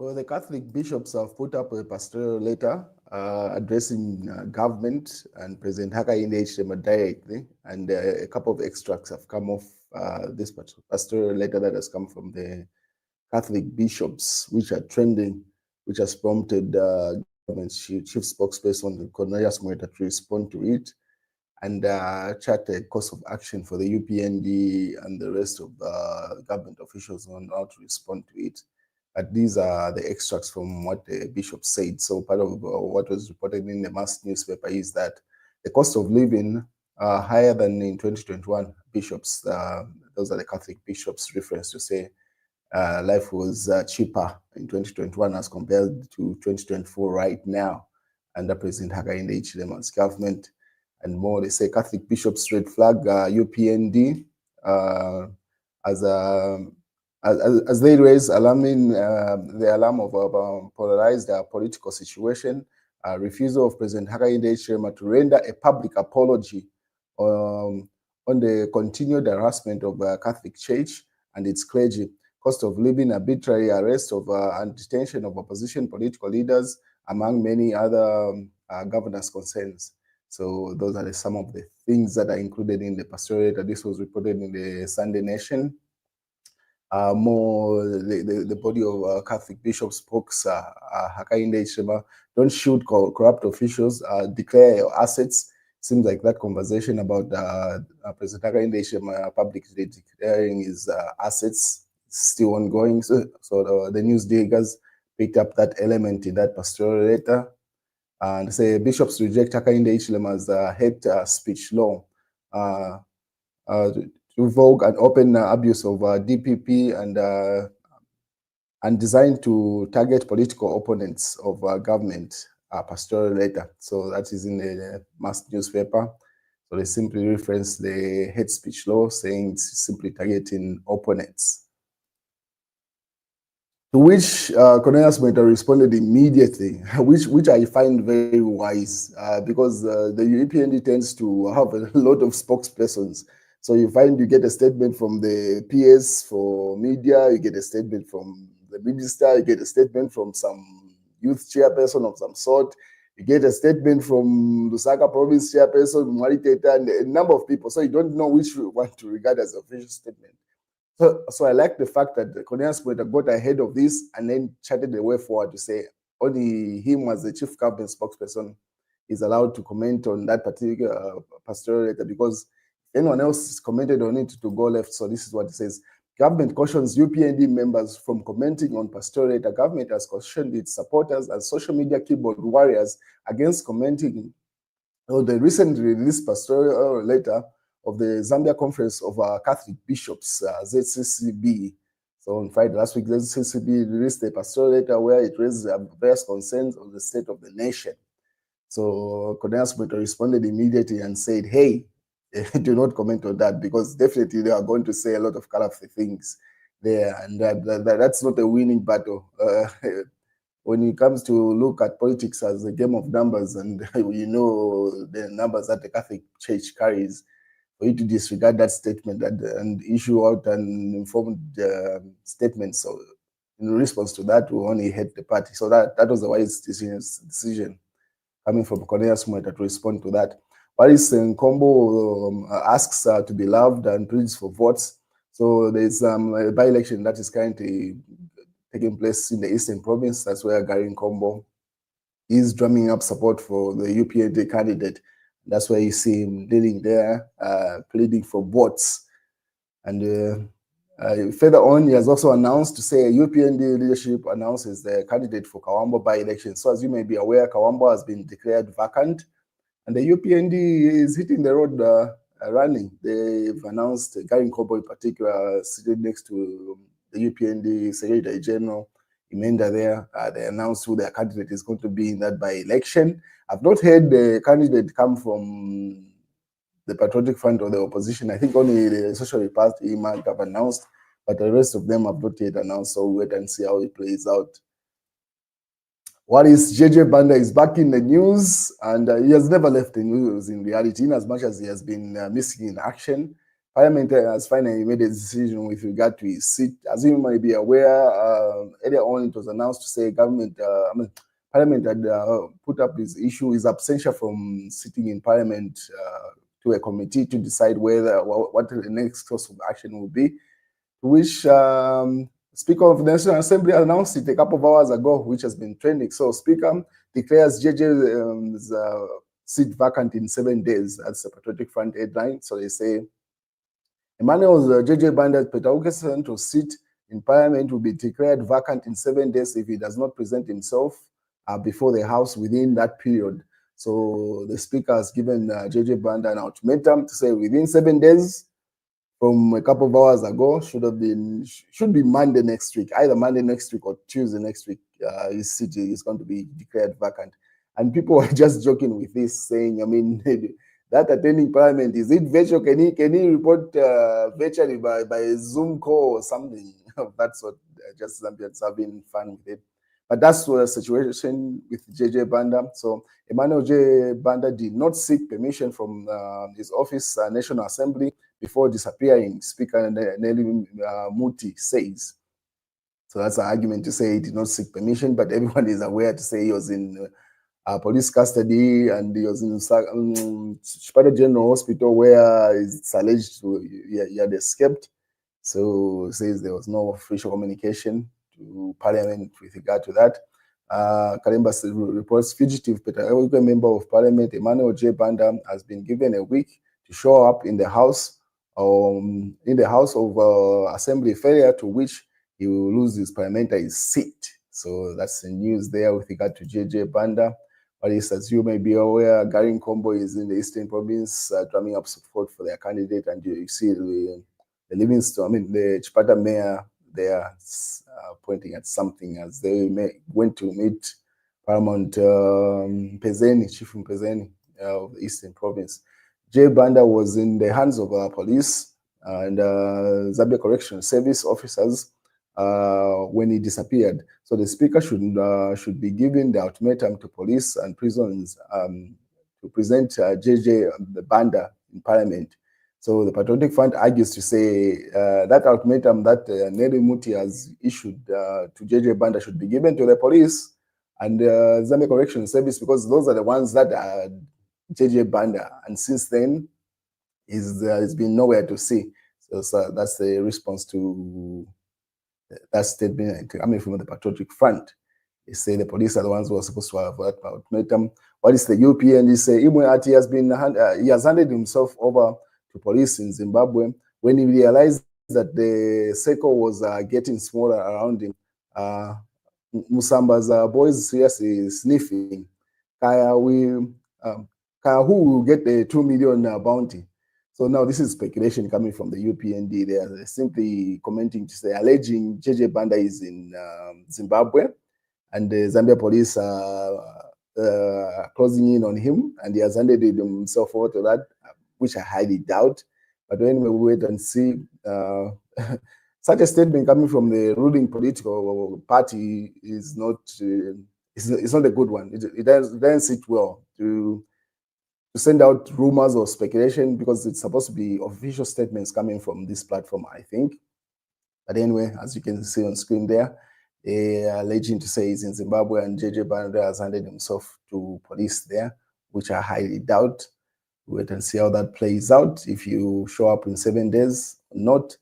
So the Catholic bishops have put up a pastoral letter addressing government and President Hakainde Hichilema directly, and a couple of extracts have come off this pastoral letter that has come from the Catholic bishops, which are trending, which has prompted government chief spokesperson Cornelius Mweta to respond to it and chart a course of action for the UPND and the rest of government officials on how to respond to it. But these are the extracts from what the bishop said. So part of what was reported in the mass newspaper is that the cost of living higher than in 2021. Bishops, those are the Catholic bishops' reference to say life was cheaper in 2021 as compared to 2024 right now under President Hakainde Hichilema's government. And more, they say Catholic bishops red flag UPND as they raise alarming the alarm of a polarized political situation, refusal of President Hakainde Hichilema to render a public apology on the continued harassment of the Catholic Church and its clergy, cost of living, arbitrary arrest of and detention of opposition political leaders, among many other governance concerns. So those are some of the things that are included in the pastoral letter. This was reported in the Sunday Nation. The body of Catholic bishops spokes Hakainde Hichilema, don't shoot corrupt officials, declare your assets. Seems like that conversation about President Hakainde Hichilema publicly declaring his assets is still ongoing. So the news diggers picked up that element in that pastoral letter. And say bishops reject Hakainde Hichilema's hate speech law to revoke an open abuse of DPP and designed to target political opponents of government. Pastoral letter. So that is in the mass newspaper. So they simply reference the hate speech law, saying it's simply targeting opponents. To which Cornelius Mweta responded immediately, which I find very wise, because the UPND tends to have a lot of spokespersons. So you find you get a statement from the PS for media, you get a statement from the minister, you get a statement from some youth chairperson of some sort, you get a statement from Lusaka province chairperson, Mwariteta, and a number of people. So you don't know which one to regard as an official statement. So I like the fact that Cornelius Mweta got ahead of this and then charted the way forward to say only him as the chief government spokesperson is allowed to comment on that particular pastoral letter, because anyone else commented on it to go left. So this is what it says. Government cautions UPND members from commenting on pastoral letter. Government has cautioned its supporters and social media keyboard warriors against commenting on the recently released pastoral letter of the Zambia Conference of Catholic Bishops, ZCCB. So on Friday last week, ZCCB released a pastoral letter where it raised various concerns on the state of the nation. So Cornelius Mweta responded immediately and said, hey, do not comment on that, because definitely they are going to say a lot of colorful things there, and that's not a winning battle. When it comes to look at politics as a game of numbers, and you know the numbers that the Catholic Church carries, for you to disregard that statement and issue out an informed statement, so in response to that, we only hate the party. So that was a wise decision coming from Cornelius Mweta to respond to that. Paris Nkombo asks to be loved and pleads for votes. So there's a by-election that is currently taking place in the Eastern Province. That's where Gary Nkombo is drumming up support for the UPND candidate. That's where you see him dealing there, pleading for votes. And further on, he has also announced to say UPND leadership announces the candidate for Kawambo by-election. So as you may be aware, Kawambo has been declared vacant, and the UPND is hitting the road running. They've announced Gary Nkombo in particular, sitting next to the UPND Secretary General Imenda there. They announced who their candidate is going to be in that by-election. I've not heard the candidate come from the Patriotic Front or the opposition. I think only the Social Party might have announced, but the rest of them have not yet announced. So we'll wait and see how it plays out. What is JJ Banda is back in the news, and he has never left the news in reality, in as much as he has been missing in action. Parliament has finally made a decision with regard to his seat. As you might be aware, earlier on it was announced to say Parliament had put up his issue, his absentia from sitting in Parliament to a committee to decide what the next course of action will be. To which Speaker of the National Assembly announced it a couple of hours ago, which has been trending. So Speaker declares JJ's seat vacant in 7 days. That's the Patriotic Front headline. So they say Emmanuel's JJ Banda's Petauke Central seat in Parliament will be declared vacant in 7 days if he does not present himself before the House within that period. So the Speaker has given JJ Banda an ultimatum to say within 7 days from a couple of hours ago, should be Monday next week, either Monday next week or Tuesday next week. His seat is going to be declared vacant. And people are just joking with this, saying, I mean, that attending Parliament, is it virtual? Can he report virtually by Zoom call or something of that sort? Just Zambians have been fun with it. But that's the situation with JJ Banda. So Emmanuel J. Banda did not seek permission from his office, National Assembly, before disappearing, Speaker Nelly Muti says. So that's an argument to say he did not seek permission, but everyone is aware to say he was in police custody and he was in Chipata General Hospital where it's alleged he had escaped. So it says there was no official communication to Parliament with regard to that. Kalimba reports fugitive Petauke member of Parliament Emmanuel J. Banda has been given a week to show up in the House of Assembly, failure to which he will lose his parliamentary seat. So that's the news there with regard to JJ Banda. But as you may be aware, Garin Combo is in the Eastern Province drumming up support for their candidate, and you see the Livingstone, the Chipata mayor there pointing at something as they went to meet Paramount Pezeni, Chief Pezeni of the Eastern Province. J. Banda was in the hands of police and Zambia Correctional Service officers when he disappeared. So the Speaker should be giving the ultimatum to police and prisons to present JJ Banda in Parliament. So the Patriotic Front argues to say that ultimatum that Nelly Muti has issued to JJ Banda should be given to the police and Zambia Correctional Service, because those are the ones that are JJ Banda, and since then he's been nowhere to see. So that's the response to that statement coming from the Patriotic Front. They say the police are the ones who are supposed to have that ultimatum. What is the UPN? They say he has handed himself over to police in Zimbabwe when he realized that the circle was getting smaller around him. Musamba's boys seriously sniffing. Kaya who will get the 2 million bounty? So now this is speculation coming from the UPND. They are simply commenting to say, alleging JJ Banda is in Zimbabwe and the Zambia police are closing in on him, and he has handed himself over to that, which I highly doubt. But anyway, we wait and see. Such a statement coming from the ruling political party is not it's not a good one. It doesn't sit well to send out rumors or speculation, because it's supposed to be official statements coming from this platform, I think. But anyway, as you can see on screen there, they are alleging to say he's in Zimbabwe and JJ Banda has handed himself to police there, which I highly doubt. Wait and see how that plays out, if you show up in 7 days or not.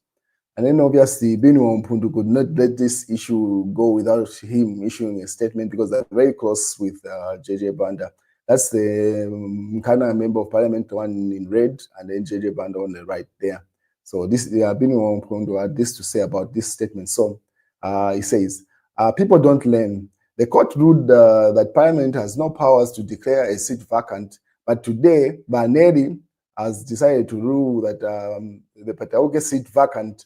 And then obviously, Binu Mpundu could not let this issue go without him issuing a statement, because they're very close with JJ Banda. That's the Mkana member of parliament, one in red, and then JJ Banda on the right there. So this, Binu Mpundu had this to say about this statement. So he says, people don't learn. The court ruled that parliament has no powers to declare a seat vacant, but today, Baneri has decided to rule that the Petauke seat vacant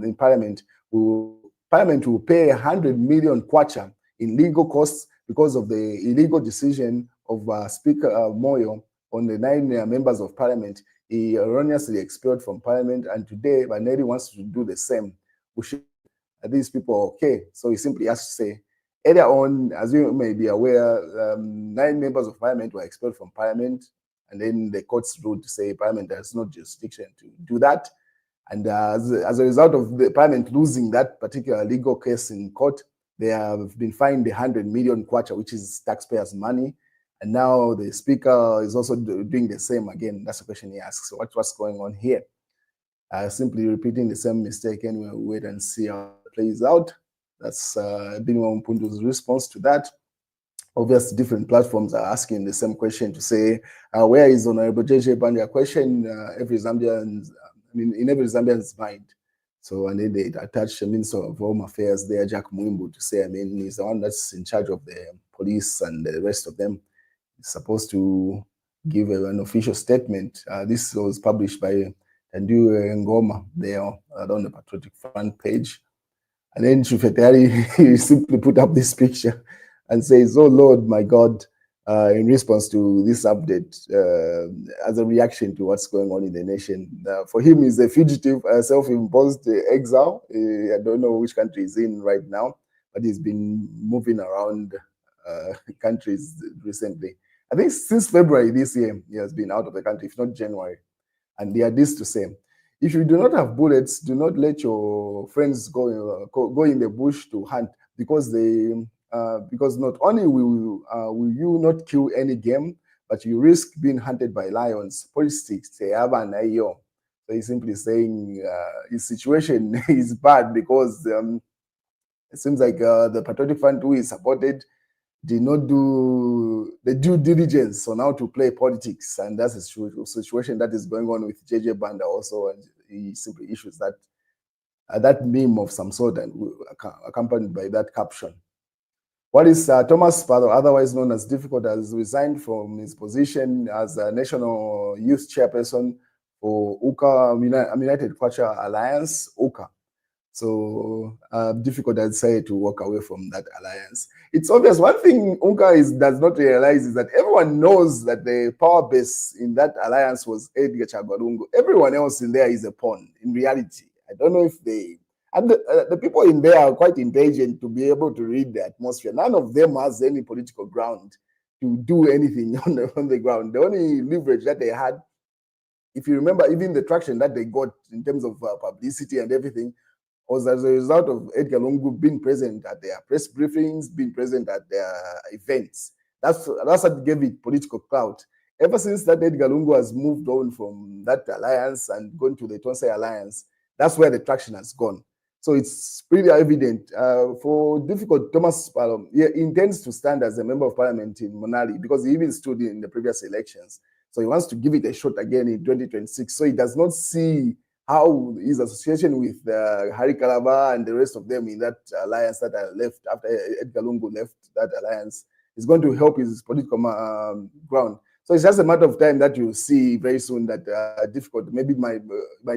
in Parliament will pay 100 million kwacha in legal costs because of the illegal decision of Speaker Moyo on the 9 members of Parliament. He erroneously expelled from Parliament, and today Baneri wants to do the same. These people okay? So he simply has to say, earlier on, as you may be aware, 9 members of Parliament were expelled from Parliament, and then the courts ruled to say Parliament has no jurisdiction to do that. And as a result of the parliament losing that particular legal case in court, they have been fined 100 million kwacha, which is taxpayers' money. And now the speaker is also doing the same again. That's the question he asks. So what's going on here? Simply repeating the same mistake, and we'll wait and see how it plays out. That's Binwa Mpundu's response to that. Obviously, different platforms are asking the same question to say, where is Honorable JJ Bandia question? Every Zambian, in every Zambian's mind. So, and then they attach the Minister of Home Affairs there, Jack Mwimbu, to say, he's the one that's in charge of the police and the rest of them. He's supposed to give an official statement. This was published by Tandu Ngoma there on the Patriotic Front page. And then Chufetari simply put up this picture and says, "Oh Lord, my God," in response to this update, as a reaction to what's going on in the nation. For him, he's a fugitive, self-imposed exile. I don't know which country he's in right now, but he's been moving around countries recently. I think since February this year, he has been out of the country, if not January. And they are this to say, if you do not have bullets, do not let your friends go in the bush to hunt, because not only will you not kill any game, but you risk being hunted by lions. Politics, so he's simply saying his situation is bad because it seems like the Patriotic Front, who is supported, did not do the due diligence on how to play politics, and that's a situation that is going on with JJ Banda also, and he simply issues that meme of some sort and accompanied by that caption. What is Thomas Pado, otherwise known as Difficult, has resigned from his position as a national youth chairperson for UKA, United Kwacha Alliance, UKA. So Difficult, I'd say, to walk away from that alliance. It's obvious. One thing UNCA does not realize is that everyone knows that the power base in that alliance was Edgar Chagwarungu. Everyone else in there is a pawn, in reality. I don't know if they... And the people in there are quite intelligent to be able to read the atmosphere. None of them has any political ground to do anything on the ground. The only leverage that they had, if you remember, even the traction that they got in terms of publicity and everything, was as a result of Edgar Lungu being present at their press briefings, being present at their events. That's what gave it political clout. Ever since that, Edgar Lungu has moved on from that alliance and gone to the Tonsai Alliance. That's where the traction has gone. So it's pretty evident. For Difficult, Thomas Palom, he intends to stand as a member of parliament in Monali because he even stood in the previous elections. So he wants to give it a shot again in 2026. So he does not see how his association with Hari Kalaba and the rest of them in that alliance that are left after Edgar Lungu left that alliance is going to help his political ground. So it's just a matter of time that you'll see very soon that Difficult maybe might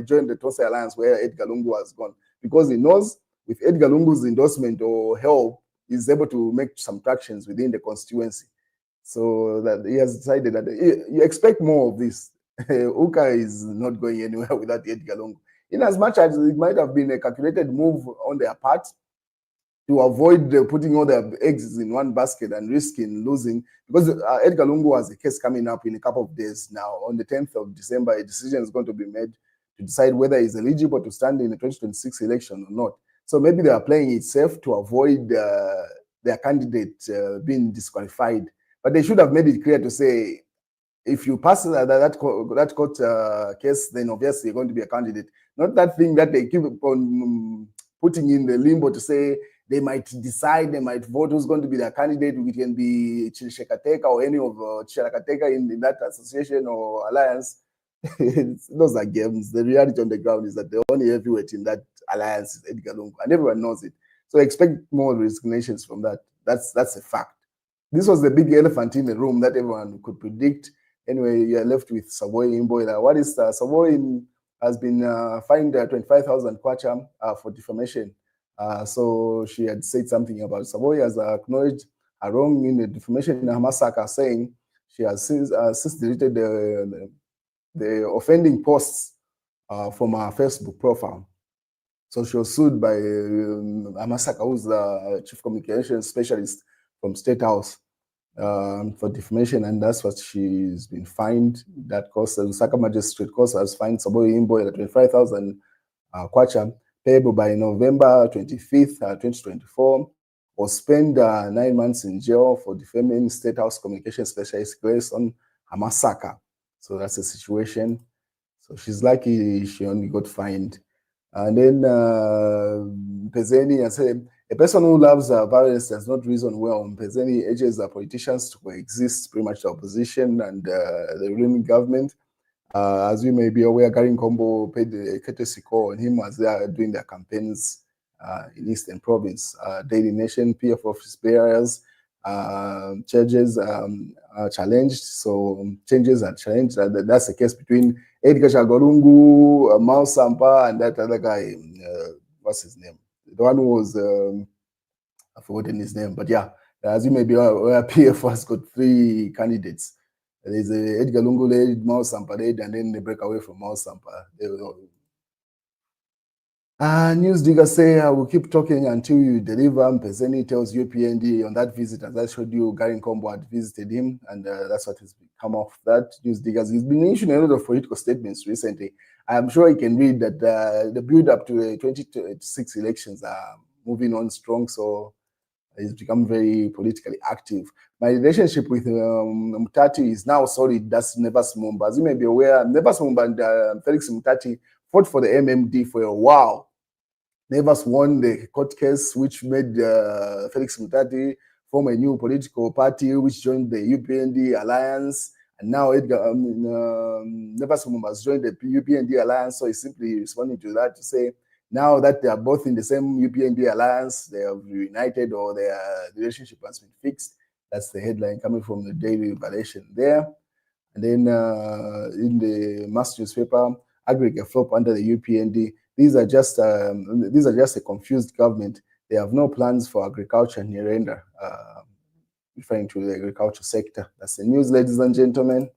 join the Tonsai Alliance where Edgar Lungu has gone, because he knows with Edgar Lungu's endorsement or help, he's able to make some tractions within the constituency. So that he has decided that you expect more of this. Uka is not going anywhere without Edgar Lungu. In as much as it might have been a calculated move on their part to avoid putting all their eggs in one basket and risking losing, because Edgar Lungu has a case coming up in a couple of days now. On the 10th of December, a decision is going to be made to decide whether he's eligible to stand in the 2026 election or not. So maybe they are playing it safe to avoid their candidate being disqualified. But they should have made it clear to say, if you pass that court case, then obviously you're going to be a candidate. Not that thing that they keep on putting in the limbo to say they might decide, they might vote who's going to be their candidate. It can be Chishekateka or any of Chishekateka in that association or alliance. Those are games. The reality on the ground is that the only heavyweight in that alliance is Edgar Lungu, and everyone knows it. So expect more resignations from that. That's a fact. This was the big elephant in the room that everyone could predict. Anyway, you're left with Savoy Imboila. What is Savoy has been fined 25,000 kwacha for defamation. So she had said something about Savoy has acknowledged her wrong in the defamation massacre, saying she has since deleted the offending posts from her Facebook profile. So she was sued by Amasaka, who's the chief communications specialist from State House, for defamation, and that's what she's been fined. That cost the Lusaka Magistrate Court has fined Saboy Imboy at 25,000 kwacha, payable by November 25th, 2024, or spend 9 months in jail for defaming State House Communication Specialist Grayson Hamasaka. So that's the situation. So she's lucky she only got fined. And then Mpezeni, I said, a person who loves violence does not reason well. Mpezeni urges politicians to coexist, pretty much the opposition and the ruling government. As you may be aware, Garin Combo paid a courtesy call on him as they are doing their campaigns in Eastern Province. Daily Nation, PF office bearers, charges challenged. So changes are challenged. That's the case between Edgar Chagorungu, Mao Sampa, and that other guy. What's his name? The one who was, I've forgotten his name, but yeah, as you may be aware, PF has got 3 candidates. There's Edgar Lungu led, Mao Sampa led, and then they break away from Mao Sampa. News diggers say, I will keep talking until you deliver. Mpezeni tells UPND on that visit, as I showed you, Garin Combo had visited him, and that's what has come off that. News diggers, he's been issuing a lot of political statements recently. I'm sure you can read that the build up to the 2026 elections are moving on strong, so he's become very politically active. My relationship with Mutati is now solid. That's Nevas Mumba. As you may be aware, Nevas Mumba and Felix Mutati fought for the MMD for a while. Nevas won the court case, which made Felix Mutati form a new political party, which joined the UPND alliance. And now Nevas Mumba has joined the UPND alliance, so he's simply responding to that to say, now that they are both in the same UPND alliance, they have reunited or their relationship has been fixed. That's the headline coming from the Daily Revelation there. And then in the mass newspaper, aggregate flop under the UPND. These are just a confused government. They have no plans for agriculture in Nyirenda, referring to the agriculture sector. That's the news, ladies and gentlemen.